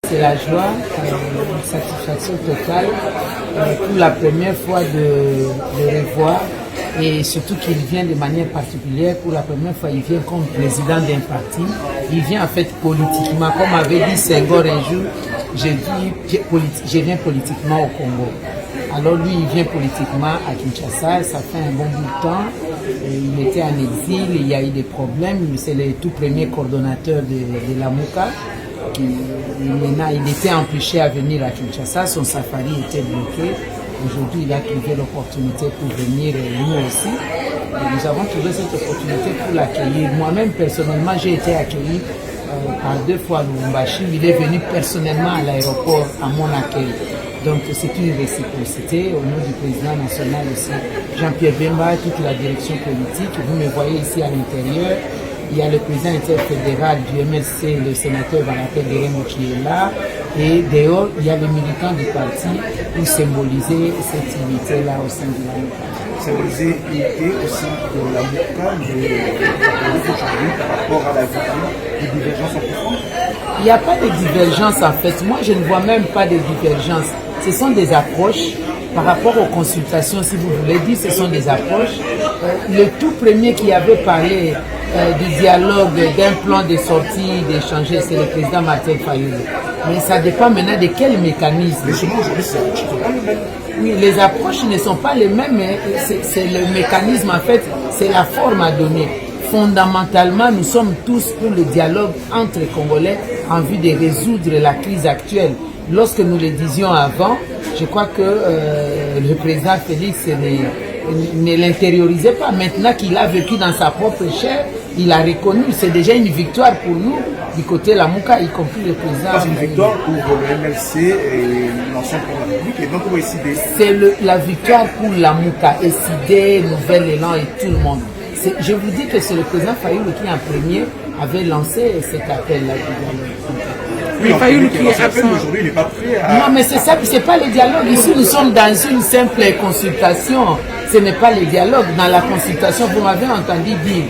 C'est la joie, une satisfaction totale pour la première fois de revoir et surtout qu'il vient de manière particulière. Pour la première fois, il vient comme président d'un parti. Il vient en fait politiquement, comme avait dit Senghor un jour, je viens politiquement au Congo. Alors lui, il vient politiquement à Kinshasa, ça fait un bon bout de temps. Il était en exil, il y a eu des problèmes, c'est le tout premier coordonnateur de la MOUCA. Maintenant, il était empêché à venir à Kinshasa, son safari était bloqué. Aujourd'hui, il a trouvé l'opportunité pour venir, nous aussi. Et nous avons trouvé cette opportunité pour l'accueillir. Moi-même, personnellement, j'ai été accueilli par 2 fois à Lubumbashi. Il est venu personnellement à l'aéroport à mon accueil. Donc c'est une réciprocité au nom du président national aussi, Jean-Pierre Bemba, toute la direction politique. Vous me voyez ici à l'intérieur. Il y a le président interfédéral du MSC, le sénateur Valentin Guerrero qui est là. Et dehors, il y a les militants du parti pour symboliser cette unité-là au sein de la MOUCA. Symboliser l'unité au sein de la MOUCA, mais aujourd'hui par rapport à la vision des divergences en profonde. Il n'y a pas de divergence en fait. Moi, je ne vois même pas de divergence. Ce sont des approches par rapport aux consultations, si vous voulez dire, ce sont des approches. Le tout premier qui avait parlé du dialogue, d'un plan de sortie, d'échanger, c'est le président Martin Fayulu. Mais ça dépend maintenant de quel mécanisme. Mais sinon, aujourd'hui, c'est pas le même. Oui, les approches ne sont pas les mêmes, mais c'est le mécanisme, en fait, c'est la forme à donner. Fondamentalement, nous sommes tous pour le dialogue entre les Congolais en vue de résoudre la crise actuelle. Lorsque nous le disions avant, je crois que le président Félix ne l'intériorisait pas. Maintenant qu'il a vécu dans sa propre chair, il a reconnu. C'est déjà une victoire pour nous, du côté de la MOUCA, y compris le président. C'est une victoire pour le MLC et l'ancien pour la République, et donc pour SID. C'est la victoire pour la MOUCA, SID, Nouvel Élan et tout le monde. Je vous dis que c'est le président Fayulu qui en premier avait lancé cet appel-là. Oui, Fayulu qui est absent aujourd'hui, il n'est pas prêt à... Non, mais c'est ça, c'est pas le dialogue. Ici, nous sommes dans une simple consultation. Ce n'est pas le dialogue. Dans la consultation, vous m'avez entendu dire,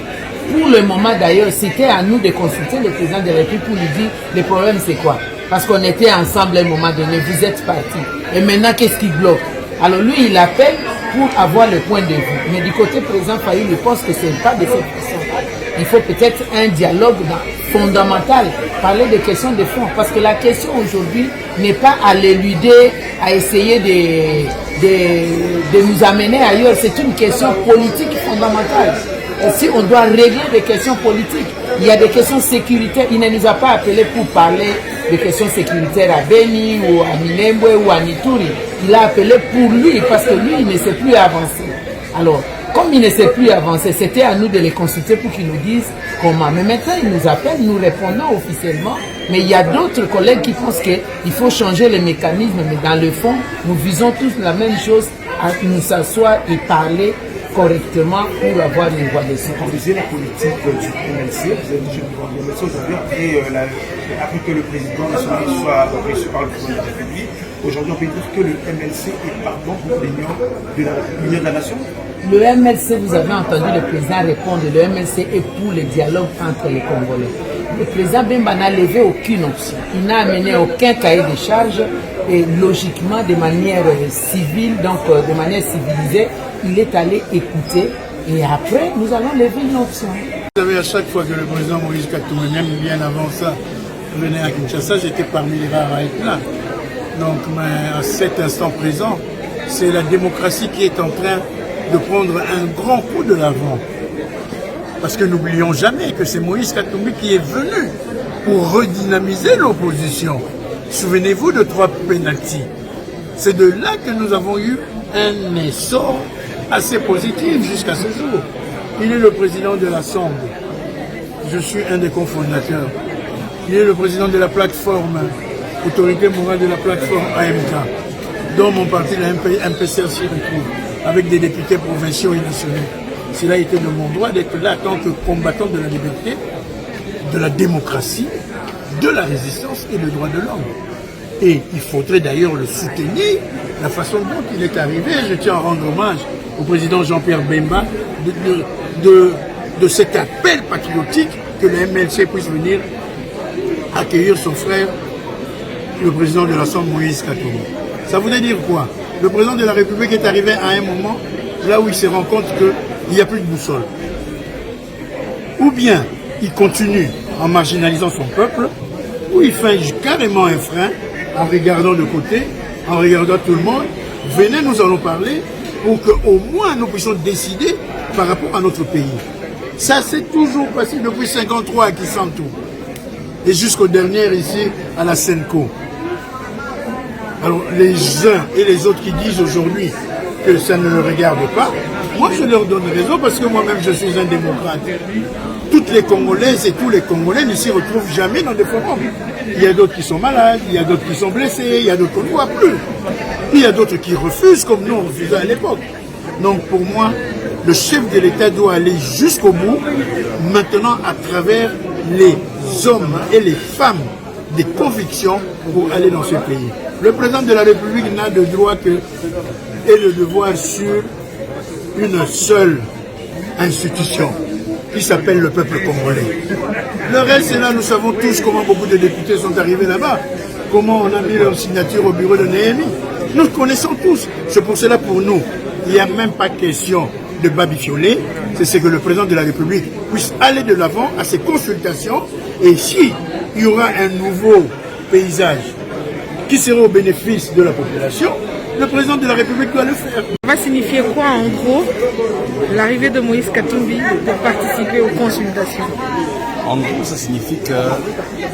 pour le moment d'ailleurs, c'était à nous de consulter le président de la République pour lui dire, le problème c'est quoi? Parce qu'on était ensemble à un moment donné, vous êtes partis. Et maintenant, qu'est-ce qui bloque? Alors lui, il appelle pour avoir le point de vue. Mais du côté président Fayulu, je pense que ce n'est pas de cette façon. Il faut peut-être un dialogue fondamental, parler des questions de fond. Parce que la question aujourd'hui n'est pas à l'éluder, à essayer de nous amener ailleurs. C'est une question politique fondamentale. Et si on doit régler des questions politiques, il y a des questions sécuritaires. Il ne nous a pas appelés pour parler des questions sécuritaires à Beni ou à Minembwe ou à Nituri. Il a appelé pour lui parce que lui, il ne sait plus avancer. Alors, comme il ne sait plus avancer, c'était à nous de les consulter pour qu'ils nous disent comment. Mais maintenant, ils nous appellent, nous répondons officiellement. Mais il y a d'autres collègues qui pensent qu'il faut changer les mécanismes. Mais dans le fond, nous visons tous la même chose, à nous s'asseoir et parler correctement pour avoir une voie de soutien. Vous visez la politique du MLC, vous avez touché le MLC aujourd'hui, après que le président national soit reçu par le président de la République. Aujourd'hui, on peut dire que le MLC est pardon pour l'Union de la Nation. Le MLC, vous avez entendu le président répondre, le MLC est pour le dialogue entre les Congolais. Le président Bemba n'a levé aucune option. Il n'a amené aucun cahier de charge et logiquement, de manière civile, donc de manière civilisée, il est allé écouter et après, nous allons lever une option. Vous savez, à chaque fois que le président Moïse Katumbi, même bien avant ça, venait à Kinshasa, j'étais parmi les rares à être là. Donc, mais à cet instant présent, c'est la démocratie qui est en train de prendre un grand coup de l'avant. Parce que n'oublions jamais que c'est Moïse Katumbi qui est venu pour redynamiser l'opposition. Souvenez-vous de 3 pénaltys. C'est de là que nous avons eu un essor assez positif jusqu'à ce jour. Il est le président de l'Assemblée. Je suis un des cofondateurs. Il est le président de la plateforme, autorité morale de la plateforme AMK, dont mon parti, la MPCR, s'y retrouve, avec des députés provinciaux et nationaux. Cela était de mon droit d'être là en tant que combattant de la liberté, de la démocratie, de la résistance et des droits de l'homme. Et il faudrait d'ailleurs le soutenir, la façon dont il est arrivé. Je tiens à rendre hommage au président Jean-Pierre Bemba de cet appel patriotique que le MLC puisse venir accueillir son frère le président de l'Assemblée, Moïse Katumbi. Ça voulait dire quoi? Le président de la République est arrivé à un moment là où il se rend compte qu'il n'y a plus de boussole. Ou bien il continue en marginalisant son peuple, ou il fait carrément un frein en regardant de côté, en regardant tout le monde. Venez, nous allons parler pour qu'au moins nous puissions décider par rapport à notre pays. Ça s'est toujours passé depuis 1953 à Kisantu et jusqu'au dernier ici à la Senko. Alors les uns et les autres qui disent aujourd'hui que ça ne le regarde pas, moi je leur donne raison parce que moi-même je suis un démocrate. Toutes les Congolaises et tous les Congolais ne s'y retrouvent jamais dans des forums. Il y a d'autres qui sont malades, il y a d'autres qui sont blessés, il y a d'autres qu'on ne voit plus. Il y a d'autres qui refusent comme nous on refusait à l'époque. Donc pour moi, le chef de l'État doit aller jusqu'au bout, maintenant à travers les hommes et les femmes des convictions pour aller dans ce pays. Le président de la République n'a de droit que et le devoir sur une seule institution qui s'appelle le peuple congolais. Le reste, c'est là, nous savons tous comment beaucoup de députés sont arrivés là-bas, comment on a mis leur signature au bureau de Néhémie. Nous connaissons tous. C'est pour cela, pour nous, il n'y a même pas question de babifioler. C'est ce que le président de la République puisse aller de l'avant à ses consultations. Et si il y aura un nouveau paysage qui sera au bénéfice de la population, le président de la République doit le faire. Ça va signifier quoi en gros l'arrivée de Moïse Katumbi pour participer aux consultations? En gros, ça signifie que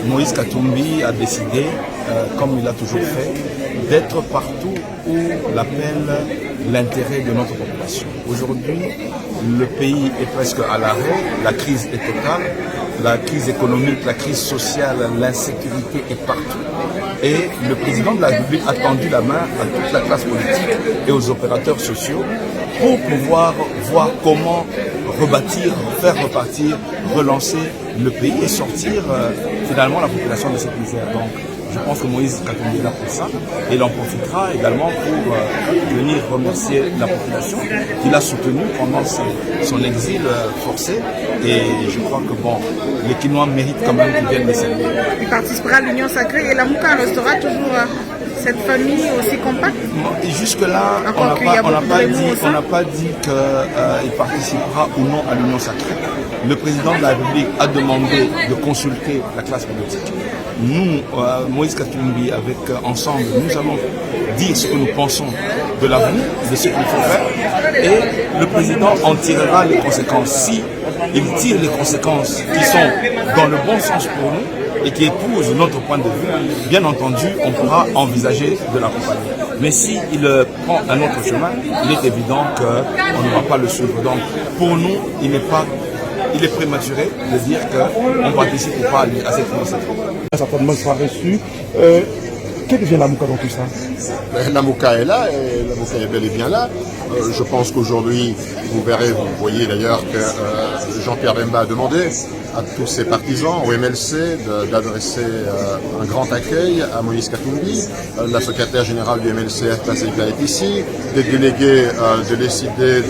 Moïse Katumbi a décidé, comme il a toujours fait, d'être partout où l'appelle l'intérêt de notre population. Aujourd'hui, le pays est presque à l'arrêt, la crise est totale, la crise économique, la crise sociale, l'insécurité est partout. Et le président de la République a tendu la main à toute la classe politique et aux opérateurs sociaux pour pouvoir voir comment rebâtir, faire repartir, relancer le pays et sortir finalement la population de cette misère. Donc, je pense que Moïse Katumbi est là pour ça et il en profitera également pour venir remercier la population qu'il a soutenue pendant son exil forcé. Et je crois que bon, les Kinois méritent quand même qu'ils viennent les saluer. Il participera à l'Union sacrée et la Mouka restera toujours cette famille aussi compacte. Et jusque-là, on n'a pas dit qu'il participera ou non à l'Union sacrée. Le président de la République a demandé de consulter la classe politique. Nous, Moïse Katumbi, ensemble, nous allons dire ce que nous pensons de l'avenir, de ce qu'il faut faire, et le président en tirera les conséquences. Si il tire les conséquences qui sont dans le bon sens pour nous et qui épousent notre point de vue, bien entendu, on pourra envisager de l'accompagner. Mais s'il prend un autre chemin, il est évident qu'on ne va pas le suivre. Donc, pour nous, il est prématuré de dire qu'on participe ou pas à cette initiative. Certainement, il sera reçu. Quelle devient la Mouka dans tout ça? La Mouka est là, et la Mouka est bel et bien là. Je pense qu'aujourd'hui, vous voyez d'ailleurs que Jean-Pierre Bemba a demandé à tous ses partisans, au MLC, d'adresser un grand accueil à Moïse Katumbi. La secrétaire générale du MLC, Tasséka, est ici. Les délégués de l'ECD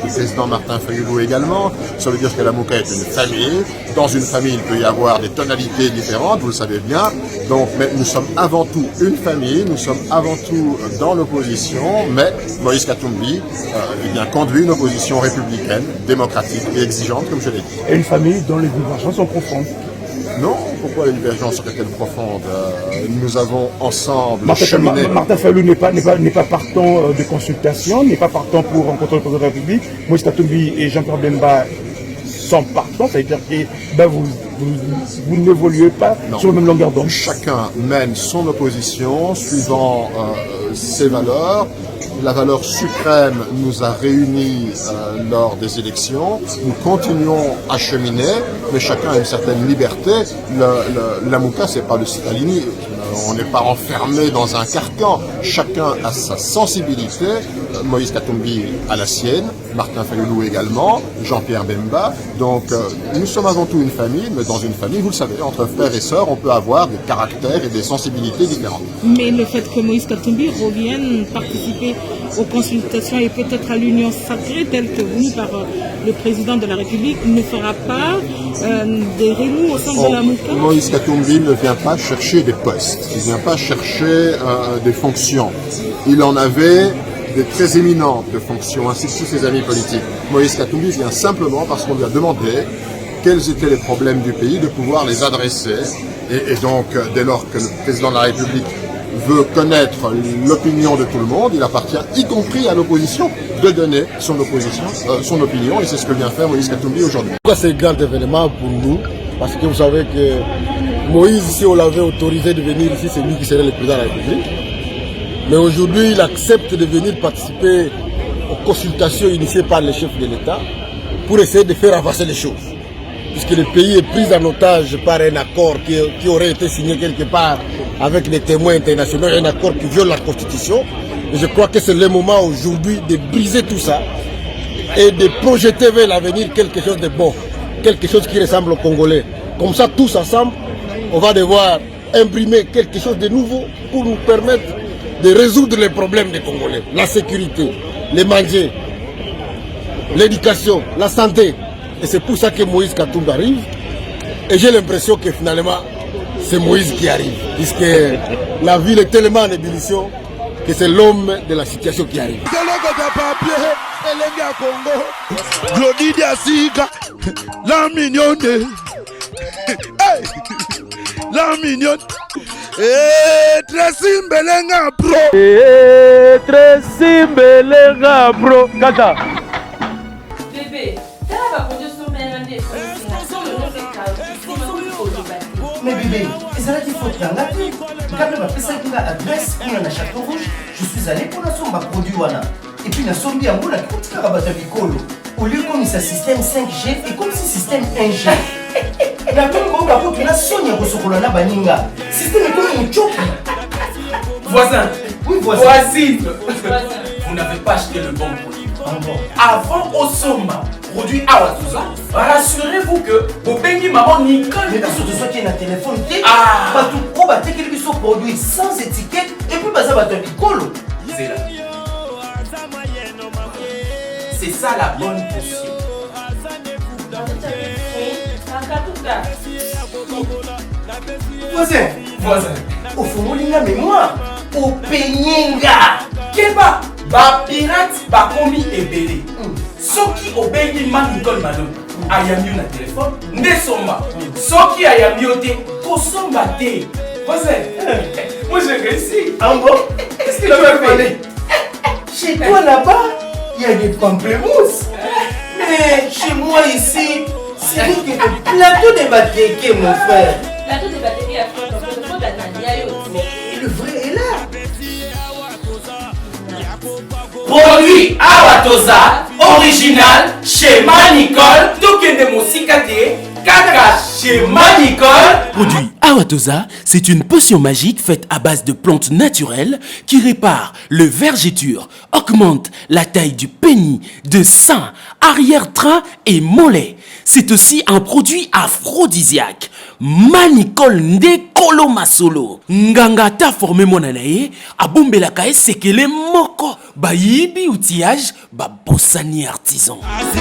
du président Martin Fayulu également. Ça veut dire que la Mouka est une famille. Dans une famille, il peut y avoir des tonalités différentes, vous le savez bien. Donc, mais nous sommes avant tout une famille, nous sommes avant tout dans l'opposition, mais Moïse Katumbi conduit une opposition républicaine, démocratique et exigeante, comme je l'ai dit. Et une famille dont les divergences sont profondes. Non, pourquoi les divergences seraient-elles profondes? Nous avons ensemble cheminé. Martin Fayulu n'est pas partant de consultation, n'est pas partant pour rencontrer le président de la République. Moïse Katumbi et Jean-Pierre Bemba sont partants, c'est-à-dire que vous n'évoluez pas sur la même longueur d'onde. Chacun mène son opposition suivant ses valeurs. La valeur suprême nous a réunis lors des élections. Nous continuons à cheminer, mais chacun a une certaine liberté. La Mouka, c'est pas le Stalini. On n'est pas enfermé dans un carcan. Chacun a sa sensibilité Moïse Katumbi a la sienne, Martin Fayulu également, Jean-Pierre Bemba. Donc nous sommes avant tout une famille, mais dans une famille, vous le savez, entre frères et sœurs, on peut avoir des caractères et des sensibilités différentes. Mais le fait que Moïse Katumbi revienne participer aux consultations et peut-être à l'union sacrée telle que voulue par le président de la République ne fera pas des remous au sein de la Mouka. Moïse Katumbi ne vient pas chercher des postes, il ne vient pas chercher des fonctions. Il en avait des très éminentes de fonctions, ainsi que tous ses amis politiques. Moïse Katumbi vient simplement parce qu'on lui a demandé quels étaient les problèmes du pays, de pouvoir les adresser. Et donc, dès lors que le président de la République veut connaître l'opinion de tout le monde, il appartient, y compris à l'opposition, de donner son opinion, et c'est ce que vient faire Moïse Katumbi aujourd'hui. Pourquoi c'est un grand événement pour nous? Parce que vous savez que Moïse, si on l'avait autorisé de venir ici, c'est lui qui serait le président de la République. Mais aujourd'hui, il accepte de venir participer aux consultations initiées par les chefs de l'État pour essayer de faire avancer les choses. Puisque le pays est pris en otage par un accord qui aurait été signé quelque part avec des témoins internationaux, un accord qui viole la Constitution. Et je crois que c'est le moment aujourd'hui de briser tout ça et de projeter vers l'avenir quelque chose de bon, quelque chose qui ressemble aux Congolais. Comme ça, tous ensemble, on va devoir imprimer quelque chose de nouveau pour nous permettre de résoudre les problèmes des Congolais. La sécurité, les manger, l'éducation, la santé. Et c'est pour ça que Moïse Katumbi arrive. Et j'ai l'impression que finalement, c'est Moïse qui arrive. Puisque la ville est tellement en ébullition que c'est l'homme de la situation qui arrive. La mignonne. La mignonne. Tracy Mbelenga bro. Tracy Mbelenga bro. Kata. Bébé, t'as pas conduit sur mes rendez-vous. Mais bébé, c'est là qu'il faut te regarder. Quand même, après ça, il y a l'adresse, on a un château rouge. Je suis allé pour la sombre produit. Et puis, la sombre, il y a un peu de rabattre Bicolo. Au lieu comme c'est système 5G et comme c'est système 1G. La même chose, tu as Sonia Rosokolana Baninga. Système est comme un choc. Voisin. Oui, voisin. Voisine. Vous n'avez pas acheté le bon produit. Avant au Somba, produit Awatuza, rassurez-vous que vos bengi maman Nicole. Mais parce que soit qui est un téléphone, tout le monde qui sont produits sans étiquette et puis bazar bateau Bicolo. C'est là. C'est ça la bonne potion. Voisin. Voisin. Au fond, l'inga mémoire. Au peigninga. Keba, ba pirate, ba komi ebele. Soki obengi man Nicole Madon. Ayami na téléphone, nde somba. Soki ayami ote, ko somba te. Voisin. Moi j'ai réussi. En bon. Qu'est-ce que tu veux faire? Chez toi là-bas, il y a des pamplemousses. Mais chez moi ici, c'est que le plateau de Batéké, mon frère. Plateau de Batéké à France, donc le fond d'Anadia. Et le vrai est là. Produit Awatoza, original, chez Manicole, Tokende Mosikate, Kaka, chez Manicole. Produit Awatoza, c'est une potion magique faite à base de plantes naturelles qui répare le vergeture, augmente la taille du pénis, de sein, arrière-train et mollet. C'est aussi un produit aphrodisiaque. Manicole Ndekolo Masolo. Nganga ta formé monanaye, abombela kae sekele moko. Bayibi outillage, babosani artisan.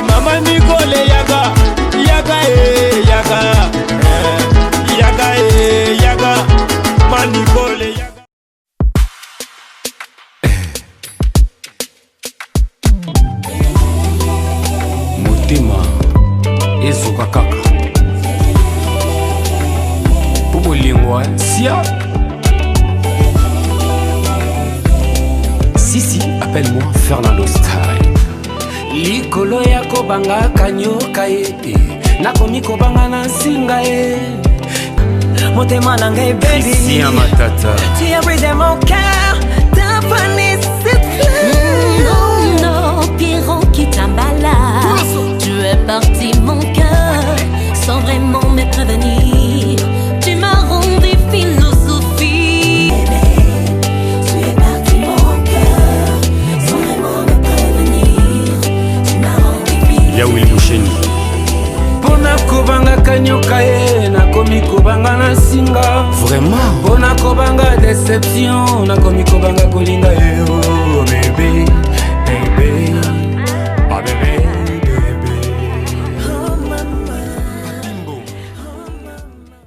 Mama Nicole yaga, yaga yaga, yaga yaga, Manicole yaga. Mutima ezuka kaka. Lingua sia. Sisi, appelle-moi Fernando Style. Likolo ya kobanga kanyoka ye. Nakomi kobanga na singa ye. Motema na ngai baby. Si à ma tata. Tu as brisé mon cœur. T'as fané cette fleur. Non, non, Piron qui t'emballa. Tu es parti mon cœur. Sans vraiment me prévenir. Tu m'as rendu philosophie. Bébé, tu es parti mon cœur. Sans vraiment na singa Vraiment mpona kobanga déception nakomi kobanga kolinga yo bébé